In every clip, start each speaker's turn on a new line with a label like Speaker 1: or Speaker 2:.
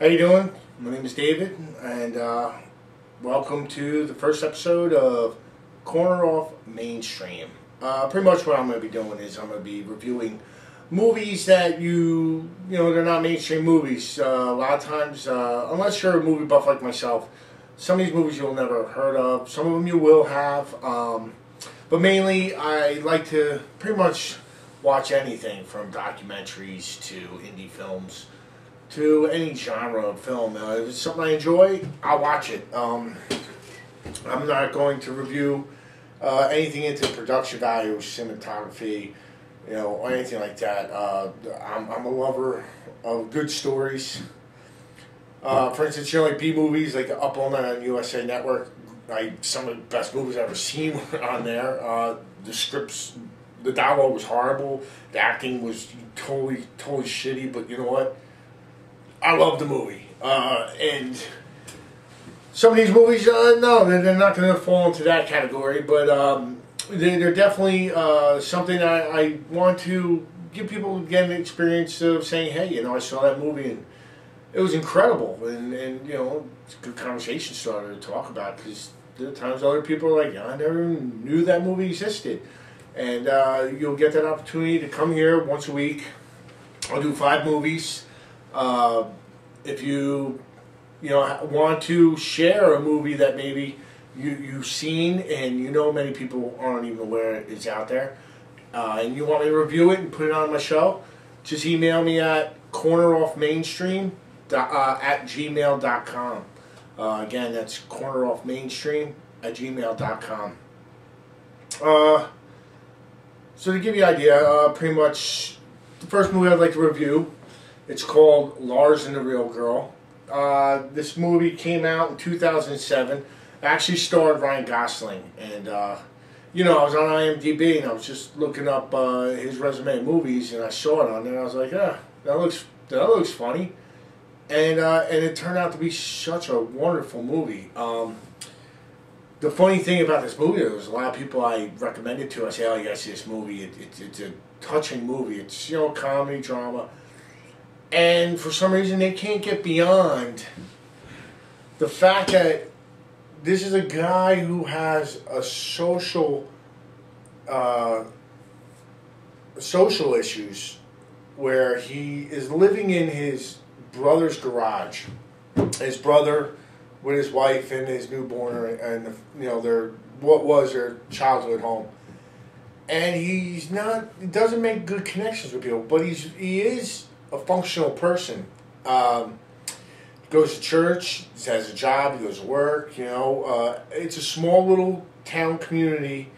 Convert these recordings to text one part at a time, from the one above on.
Speaker 1: How you doing? My name is David, and welcome to the first episode of Corner Off Mainstream. Pretty much what I'm going to be doing is I'm going to be reviewing movies that they're not mainstream movies. A lot of times, unless you're a movie buff like myself, some of these movies you'll never have heard of. Some of them you will have, but mainly I like to pretty much watch anything from documentaries to indie films to any genre of film. If it's something I enjoy, I'll watch it. I'm not going to review anything into production value, cinematography, or anything like that. I'm a lover of good stories. For instance, like B movies, like Up All Night on USA Network. Some of the best movies I've ever seen on there. The scripts, the dialogue was horrible. The acting was totally shitty. But you know what? I love the movie, and some of these movies, no, they're not going to fall into that category, but they're definitely something I want to give people, again, the experience of saying, hey, I saw that movie, and it was incredible, and it's a good conversation starter to talk about, because there are times other people are like, I never knew that movie existed, and you'll get that opportunity to come here once a week. I'll do 5 movies. If you want to share a movie that maybe you've seen and many people aren't even aware it's out there, and you want me to review it and put it on my show, just email me at corneroffmainstream at gmail.com. Again, that's corneroffmainstream at gmail.com. So to give you an idea, pretty much the first movie I'd like to review, it's called Lars and the Real Girl. This movie came out in 2007. It actually starred Ryan Gosling. And, I was on IMDb and I was just looking up his resume of movies, and I saw it on there and I was like, that looks funny. And it turned out to be such a wonderful movie. The funny thing about this movie, there was a lot of people I recommended to. I say, oh, you gotta see this movie. It's a touching movie. It's, comedy, drama. And for some reason, they can't get beyond the fact that this is a guy who has a social issues, where he is living in his brother's garage. His brother with his wife and his newborn, and their what was their childhood home. And he doesn't make good connections with people, but he is a functional person. He goes to church, he has a job, he goes to work, it's a small little town community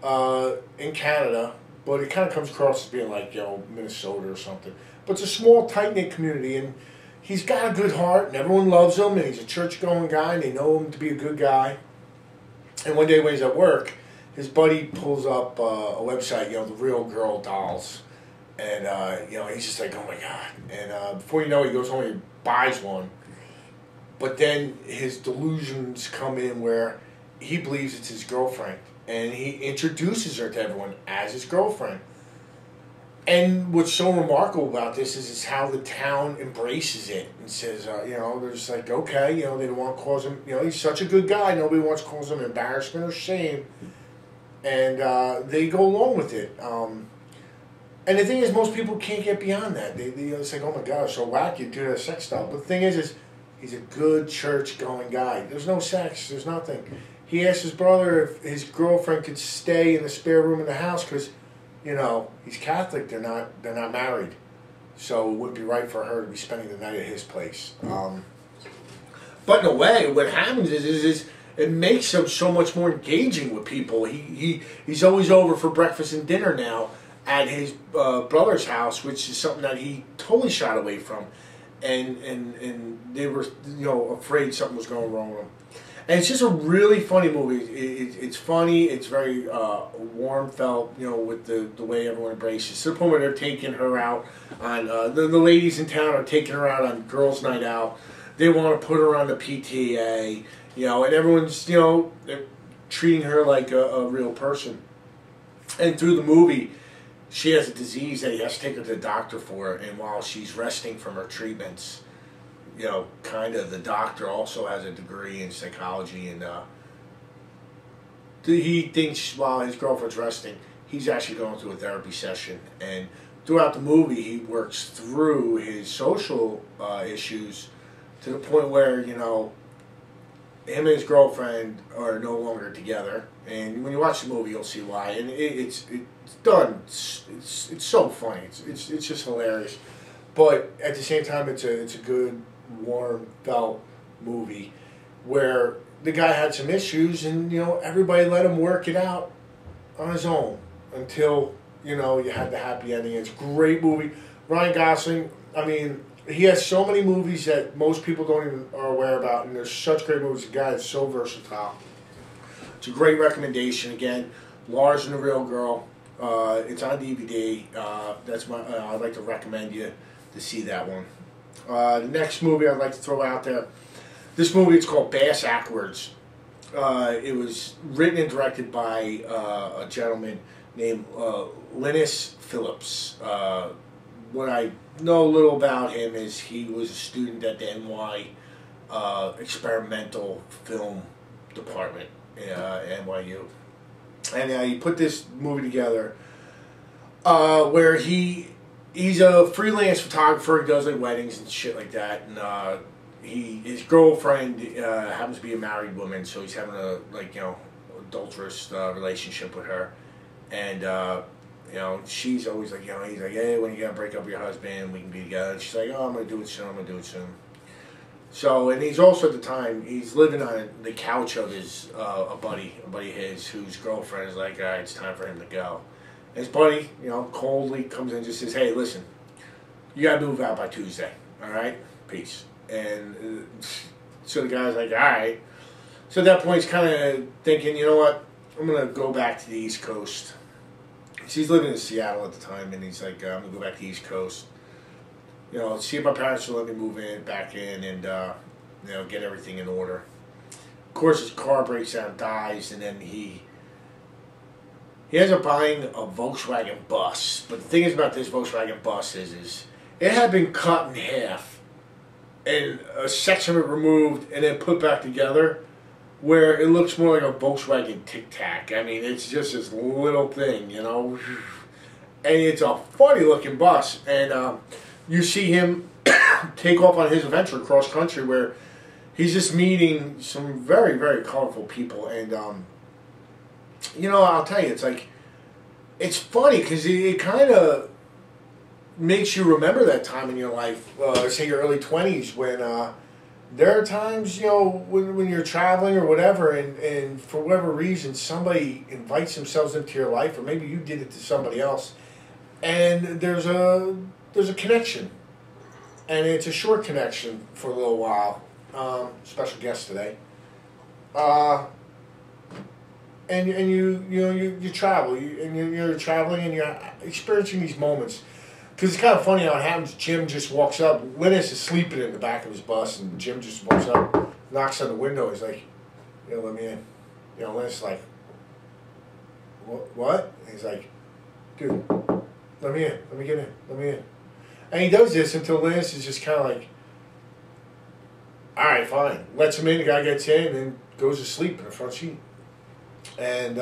Speaker 1: in Canada, but it kind of comes across as being like, Minnesota or something. But it's a small, tight-knit community, and he's got a good heart, and everyone loves him, and he's a church-going guy, and they know him to be a good guy. And one day when he's at work, his buddy pulls up a website, the Real Girl dolls. And, he's just like, oh my God. And before you know it, he goes home and he buys one. But then his delusions come in where he believes it's his girlfriend. And he introduces her to everyone as his girlfriend. And what's so remarkable about this is how the town embraces it and says, they're just like, okay, they don't want to cause him, he's such a good guy, nobody wants to cause him embarrassment or shame. And they go along with it. And the thing is, most people can't get beyond that. They say, oh my gosh, so wacky, do that sex stuff. But the thing is he's a good church-going guy. There's no sex. There's nothing. He asked his brother if his girlfriend could stay in the spare room in the house because, he's Catholic. They're not married. So it wouldn't be right for her to be spending the night at his place. But in a way, what happens is it makes him so much more engaging with people. He's always over for breakfast and dinner now at his brother's house, which is something that he totally shied away from, and they were afraid something was going wrong with him. And it's just a really funny movie. It's funny. It's very warm felt, with the way everyone embraces. To the point where they're taking her out on the ladies in town are taking her out on girls' night out. They want to put her on the PTA, and everyone's they're treating her like a real person. And through the movie, she has a disease that he has to take her to the doctor for, and while she's resting from her treatments, you know, kind of the doctor also has a degree in psychology, and he thinks while his girlfriend's resting, he's actually going through a therapy session. And throughout the movie, he works through his social issues to the point where, you know, him and his girlfriend are no longer together. And when you watch the movie, you'll see why. And it's done. It's so funny. It's just hilarious. But at the same time, it's a good, warm, felt movie where the guy had some issues, and you know, everybody let him work it out on his own until, you know, you had the happy ending. It's a great movie. Ryan Gosling, I mean, he has so many movies that most people don't even are aware about, and there's such great movies. The guy is so versatile. It's a great recommendation. Again, Lars and the Real Girl. It's on DVD. That's my. I'd like to recommend you to see that one. The next movie I'd like to throw out there. This movie is called Bass Ackwards. It was written and directed by a gentleman named Linus Phillips. What I know a little about him is he was a student at the NY Experimental Film Department, NYU. And he put this movie together where he's a freelance photographer. He does like weddings and shit like that. And his girlfriend happens to be a married woman, so he's having a adulterous relationship with her. And you know, she's always like, you know, he's like, hey, when you gonna break up with your husband, we can be together. And she's like, oh, I'm gonna do it soon. I'm gonna do it soon. So, and he's also at the time he's living on the couch of his a buddy of his whose girlfriend is like, all right, it's time for him to go. And his buddy, you know, coldly comes in and just says, hey, listen, you gotta move out by Tuesday. All right, peace. And so the guy's like, all right. So at that point, he's kind of thinking, you know what, I'm gonna go back to the East Coast. So he's living in Seattle at the time, and he's like, I'm gonna go back to the East Coast. You know, see if my parents will let me move back in, and you know, get everything in order. Of course, his car breaks down, dies, and then he ends up buying a Volkswagen bus. But the thing is about this Volkswagen bus is it had been cut in half, and a section of it removed, and then put back together, where it looks more like a Volkswagen Tic Tac. I mean, it's just this little thing, you know, and it's a funny looking bus, and you see him take off on his adventure across country where he's just meeting some very, very colorful people. And, you know, I'll tell you, it's like, it's funny because it kind of makes you remember that time in your life, say your early 20s, when there are times, you know, when you're traveling or whatever, and for whatever reason, somebody invites themselves into your life, or maybe you did it to somebody else, and there's a connection, and it's a short connection for a little while. Special guest today. And you travel, and you're traveling, and you're experiencing these moments. Because it's kind of funny how it happens. Jim just walks up. Linus is sleeping in the back of his bus, and Jim just walks up, knocks on the window. He's like, you know, let me in. You know, Linus is like, what? And he's like, dude, let me in. Let me get in. Let me in. And he does this until Linus is just kind of like, all right, fine. Lets him in. The guy gets in and goes to sleep in the front seat. And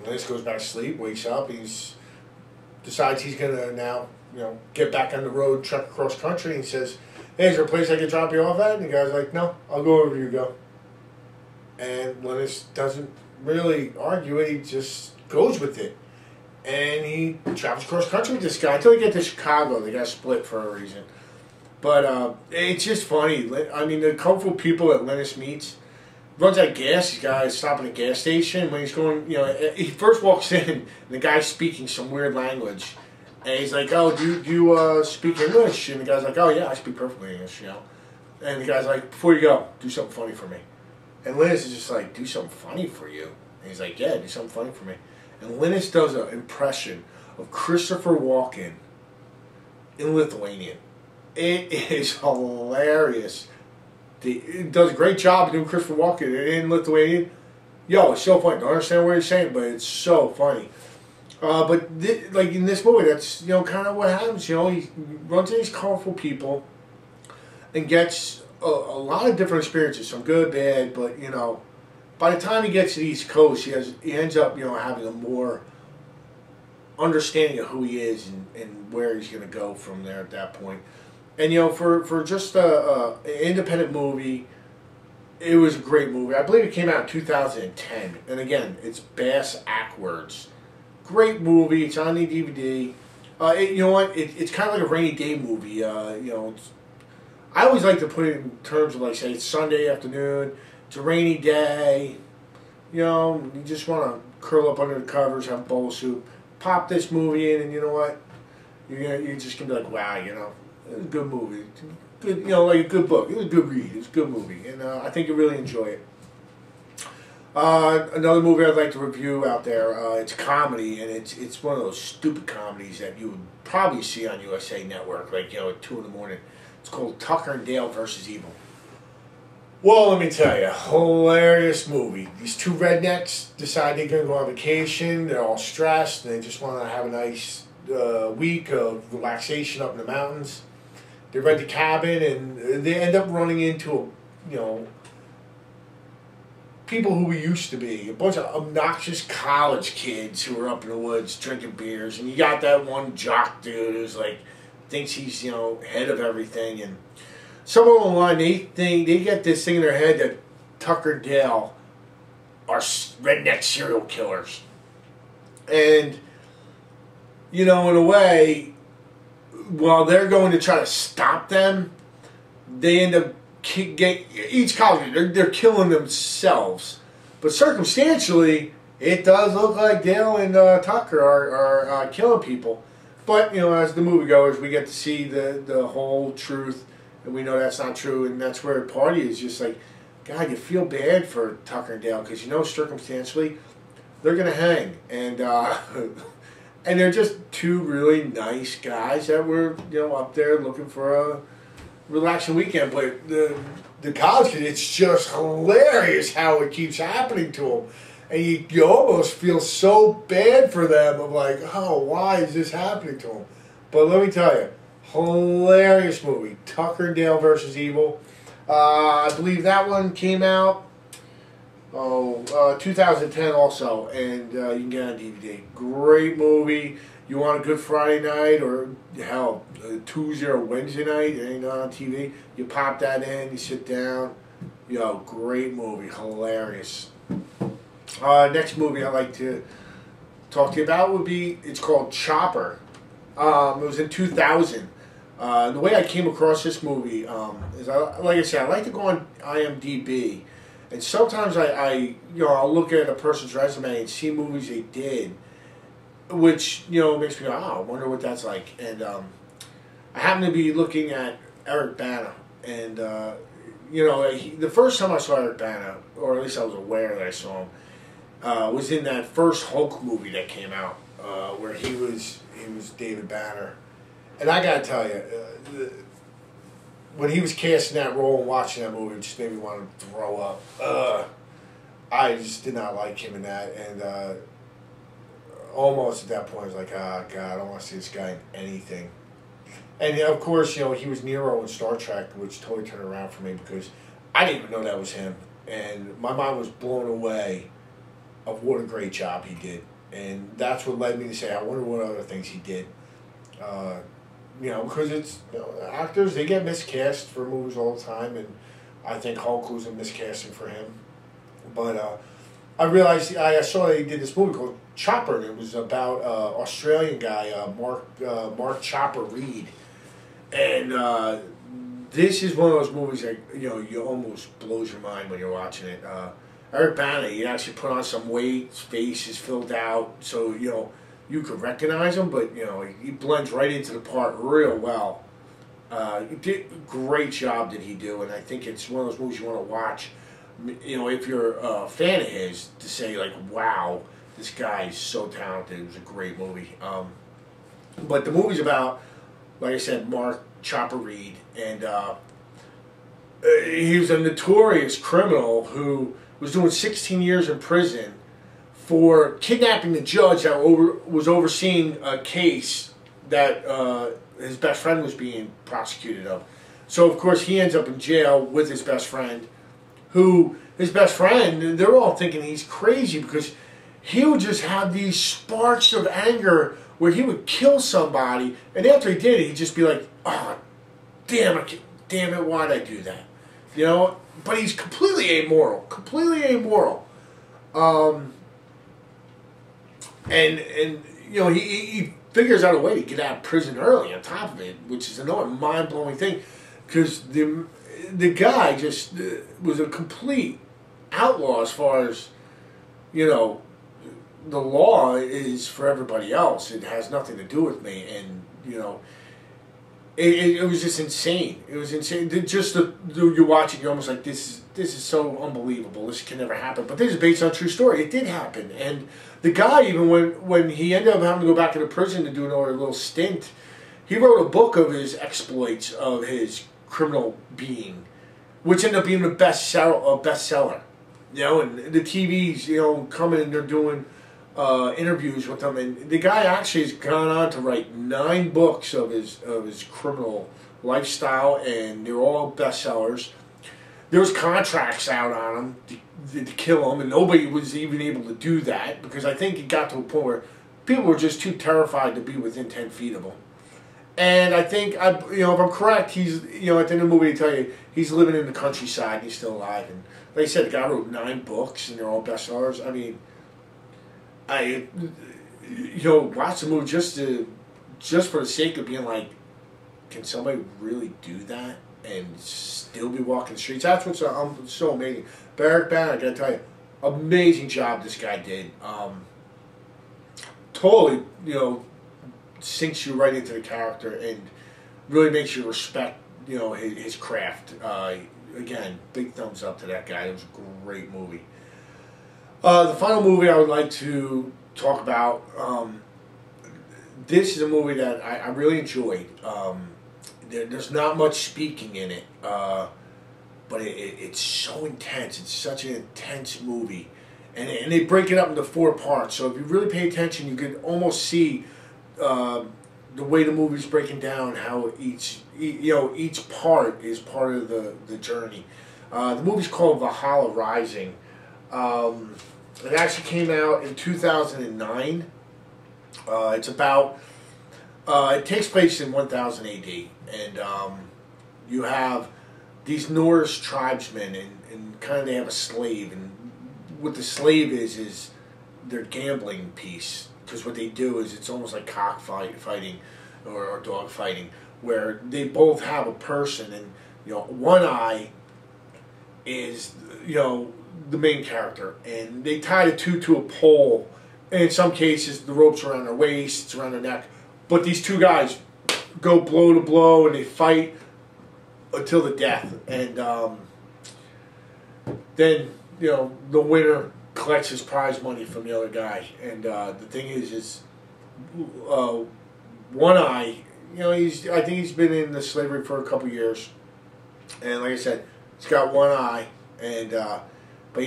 Speaker 1: Linus goes back to sleep, wakes up. Decides he's going to now, you know, get back on the road, truck across country. And he says, hey, is there a place I can drop you off at? And the guy's like, no, I'll go wherever you go. And Linus doesn't really argue it. He just goes with it. And he travels across country with this guy until they get to Chicago. They got split for a reason. But it's just funny. I mean, the colorful people that Linus meets, runs out of gas. This guy's stopping at a gas station. When he's going, you know, he first walks in, and the guy's speaking some weird language. And he's like, oh, do you speak English? And the guy's like, oh, yeah, I speak perfectly English, you know. And the guy's like, before you go, do something funny for me. And Linus is just like, do something funny for you? And he's like, yeah, do something funny for me. And Linus does an impression of Christopher Walken in Lithuanian. It is hilarious. It does a great job of doing Christopher Walken in Lithuanian. Yo, it's so funny. Don't understand what he's saying, but it's so funny. But like in this movie, that's, you know, kind of what happens. You know, he runs into these colorful people, and gets a lot of different experiences, some good, bad, but you know, by the time he gets to the East Coast, he ends up, you know, having a more understanding of who he is and where he's going to go from there at that point. And you know, for just an independent movie, it was a great movie. I believe it came out in 2010. And again, it's Bass Ackwards. Great movie. It's on the DVD. You know what? It's kind of like a rainy day movie. You know, I always like to put it in terms of, like, say, it's Sunday afternoon. It's a rainy day. You know, you just want to curl up under the covers, have a bowl of soup, pop this movie in, and you know what? You're just going to be like, wow, you know, it was a good movie. Good, you know, like a good book. It was a good read. It was a good movie. And I think you really enjoy it. Another movie I'd like to review out there, it's comedy, and it's one of those stupid comedies that you would probably see on USA Network, like, you know, at 2 in the morning. It's called Tucker and Dale versus Evil. Well, let me tell you, hilarious movie. These two rednecks decide they're going to go on vacation. They're all stressed, and they just want to have a nice week of relaxation up in the mountains. They rent a cabin, and they end up running into, you know, people who we used to be. A bunch of obnoxious college kids who are up in the woods drinking beers. And you got that one jock dude who's like, thinks he's, you know, head of everything. And somewhere along the line, they get this thing in their head that Tucker and Dale are redneck serial killers. And, you know, in a way, while they're going to try to stop them, they end up each college, they're killing themselves. But circumstantially, it does look like Dale and Tucker are killing people. But, you know, as the moviegoers, we get to see the whole truth, and we know that's not true, and that's where the party is just like, God, you feel bad for Tucker and Dale, because you know circumstantially, they're going to hang. And and they're just two really nice guys that were, you know, up there looking for a relaxing weekend. But the college kid, it's just hilarious how it keeps happening to them. And you almost feel so bad for them of like, oh, why is this happening to them? But let me tell you, hilarious movie. Tucker and Dale versus Evil. I believe that one came out 2010 also, and you can get it on DVD. Great movie. You want a good Friday night, or hell, Tuesday or Wednesday night, it ain't on TV, you pop that in, you sit down. Yo, great movie, hilarious. Next movie I'd like to talk to you about would be, it's called Chopper. It was in 2000. The way I came across this movie is, like I said, I like to go on IMDb, and sometimes I'll look at a person's resume and see movies they did, which, you know, makes me go, oh, I wonder what that's like. And I happen to be looking at Eric Bana, and you know, the first time I saw Eric Bana, or at least I was aware that I saw him, was in that first Hulk movie that came out, where he was David Banner. And I gotta tell you, when he was casting that role and watching that movie, it just made me want to throw up. I just did not like him in that, and almost at that point I was like, oh God, I don't want to see this guy in anything. And of course, you know, he was Nero in Star Trek, which totally turned around for me, because I didn't even know that was him. And my mind was blown away of what a great job he did. And that's what led me to say, I wonder what other things he did. You know, because it's, you know, actors, they get miscast for movies all the time, and I think Hulk was a miscasting for him. But I realized, I saw he did this movie called Chopper, and it was about an Australian guy, Mark Chopper Reed. And this is one of those movies that, you know, you almost blows your mind when you're watching it. Eric Bana, he actually put on some weight, his face is filled out, so, you know, you could recognize him, but, you know, he blends right into the part real well. He did a great job did he do, and I think it's one of those movies you want to watch, you know, if you're a fan of his, to say, like, wow, this guy is so talented. It was a great movie. But the movie's about, like I said, Mark Chopper Reed, and he was a notorious criminal who was doing 16 years in prison for kidnapping the judge that was overseeing a case that his best friend was being prosecuted of. So of course he ends up in jail with his best friend, who his best friend, they're all thinking he's crazy because he would just have these sparks of anger where he would kill somebody, and after he did it, he'd just be like, "Oh, damn it, why'd I do that?" You know. But he's completely amoral, and you know he figures out a way to get out of prison early. On top of it, which is another mind-blowing thing, because the guy just was a complete outlaw as far as, you know, the law is for everybody else. It has nothing to do with me, and you know, it was just insane. It was insane. Just you watch it, you're almost like, this is so unbelievable. This can never happen. But this is based on a true story. It did happen, and the guy, even when he ended up having to go back into prison to do another little stint, he wrote a book of his exploits of his criminal being, which ended up being a bestseller. You know, and the TVs, you know, coming and they're doing interviews with him, and the guy actually has gone on to write 9 books of his criminal lifestyle, and they're all bestsellers. There was contracts out on him to kill him, and nobody was even able to do that because I think it got to a point where people were just too terrified to be within 10 feet of him. And I think, you know, if I'm correct, he's, you know, at the end of the movie they tell you he's living in the countryside and he's still alive. And like I said, the guy wrote 9 books and they're all bestsellers. I mean, you know, watch the movie just for the sake of being like, can somebody really do that and still be walking the streets? That's what's so amazing. But Eric Bana, I gotta tell you, amazing job this guy did. Totally, you know, sinks you right into the character and really makes you respect, you know, his craft. Again, big thumbs up to that guy. It was a great movie. The final movie I would like to talk about, this is a movie that I really enjoyed. There's not much speaking in it, but it's so intense. It's such an intense movie. And they break it up into 4 parts. So if you really pay attention, you can almost see the way the movie's breaking down, how each part is part of the journey. The movie's called Valhalla Rising. It actually came out in 2009. It's about, it takes place in 1000 AD, and you have these Norse tribesmen, and kind of they have a slave, and what the slave is their gambling piece, because what they do is it's almost like cockfighting or dog fighting, where they both have a person, and you know, one eye is, you know, the main character, and they tie the two to a pole, and in some cases the rope's around their waist, it's around their neck, but these 2 guys go blow to blow and they fight until the death, and then, you know, the winner collects his prize money from the other guy. And the thing is one eye, you know, I think he's been in the slavery for a couple years, and like I said, he's got one eye, and but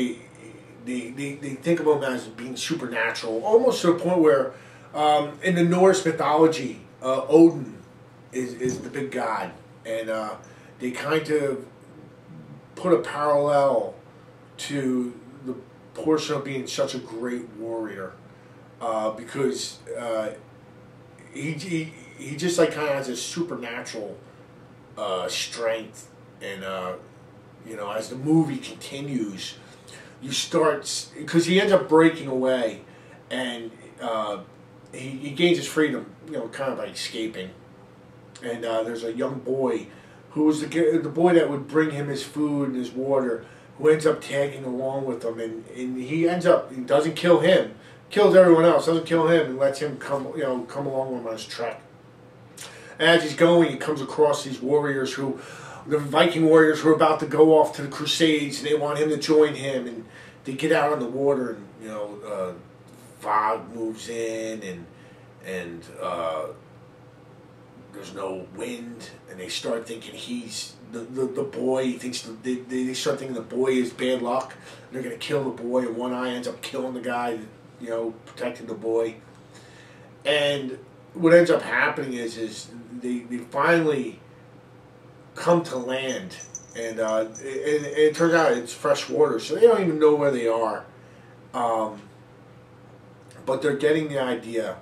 Speaker 1: they think of him as being supernatural, almost to the point where in the Norse mythology, Odin is the big god, and they kind of put a parallel to the portion of being such a great warrior, because he just like kind of has a supernatural strength, and you know, as the movie continues, you start, because he ends up breaking away, and he gains his freedom, you know, kind of by escaping, and there's a young boy who was the boy that would bring him his food and his water, who ends up tagging along with him, and he doesn't kill him, kills everyone else, doesn't kill him, and lets him come along with him on his trek. And as he's going, he comes across these warriors the Viking warriors who are about to go off to the Crusades, and they want him to join him, and they get out on the water, and you know, fog moves in, and there's no wind, and they start thinking he's the boy. He thinks they start thinking the boy is bad luck, and they're gonna kill the boy, and one eye ends up killing the guy, you know, protecting the boy. And what ends up happening is they finally come to land, and it turns out it's fresh water, so they don't even know where they are. But they're getting the idea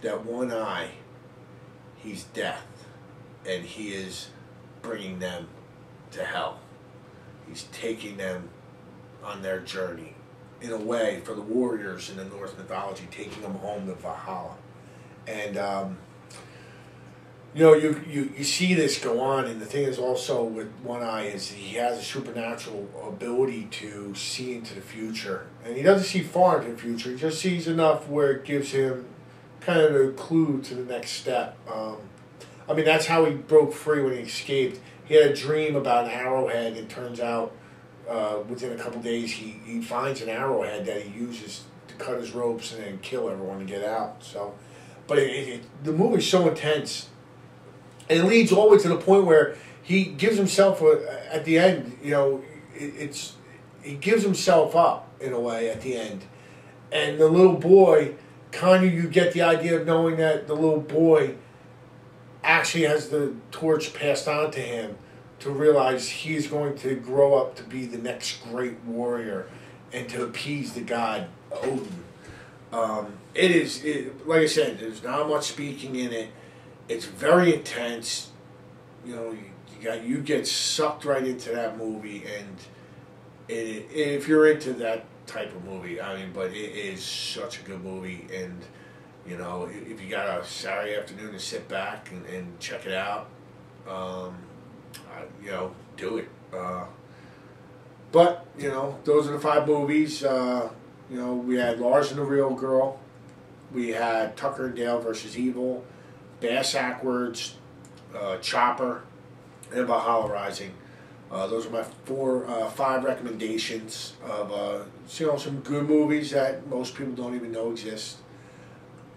Speaker 1: that one eye, he's death, and he is bringing them to hell. He's taking them on their journey, in a way, for the warriors in the Norse mythology, taking them home to Valhalla. And you know, you see this go on, and the thing is also with one eye is he has a supernatural ability to see into the future, and he doesn't see far into the future. He just sees enough where it gives him kind of a clue to the next step. I mean, that's how he broke free when he escaped. He had a dream about an arrowhead, and it turns out within a couple days he finds an arrowhead that he uses to cut his ropes and then kill everyone to get out. So, but the movie's so intense, and it leads all the way to the point where he gives himself at the end. You know, he gives himself up in a way at the end, and the little boy, kind of, you get the idea of knowing that the little boy actually has the torch passed on to him, to realize he's going to grow up to be the next great warrior and to appease the god Odin. Like I said, there's not much speaking in it. It's very intense. You know, you get sucked right into that movie, and if you're into that type of movie, I mean, but it is such a good movie. And you know, if you got a Saturday afternoon to sit back and check it out, you know, do it. But, you know, those are the 5 movies. You know, we had Lars and the Real Girl. We had Tucker and Dale versus Evil, Bass Ackwards, Chopper, and Valhalla Rising. Those are my 5 recommendations of, you know, some good movies that most people don't even know exist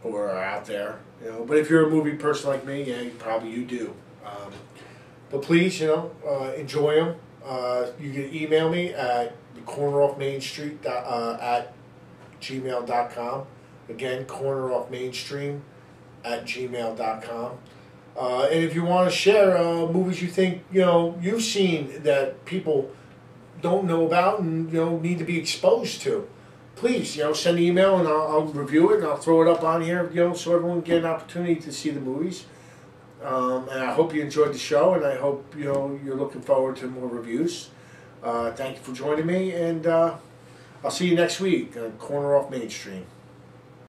Speaker 1: or are out there. You know, but if you're a movie person like me, yeah, probably you do. But please, you know, enjoy them. You can email me at corneroffmainstreet at gmail.com. Again, corneroffmainstream at gmail.com. And if you want to share movies you think, you know, you've seen that people don't know about and, you know, need to be exposed to, please, you know, send an email and I'll review it and I'll throw it up on here, you know, so everyone can get an opportunity to see the movies. And I hope you enjoyed the show, and I hope, you know, you're looking forward to more reviews. Thank you for joining me, and I'll see you next week on Corner Off Mainstream.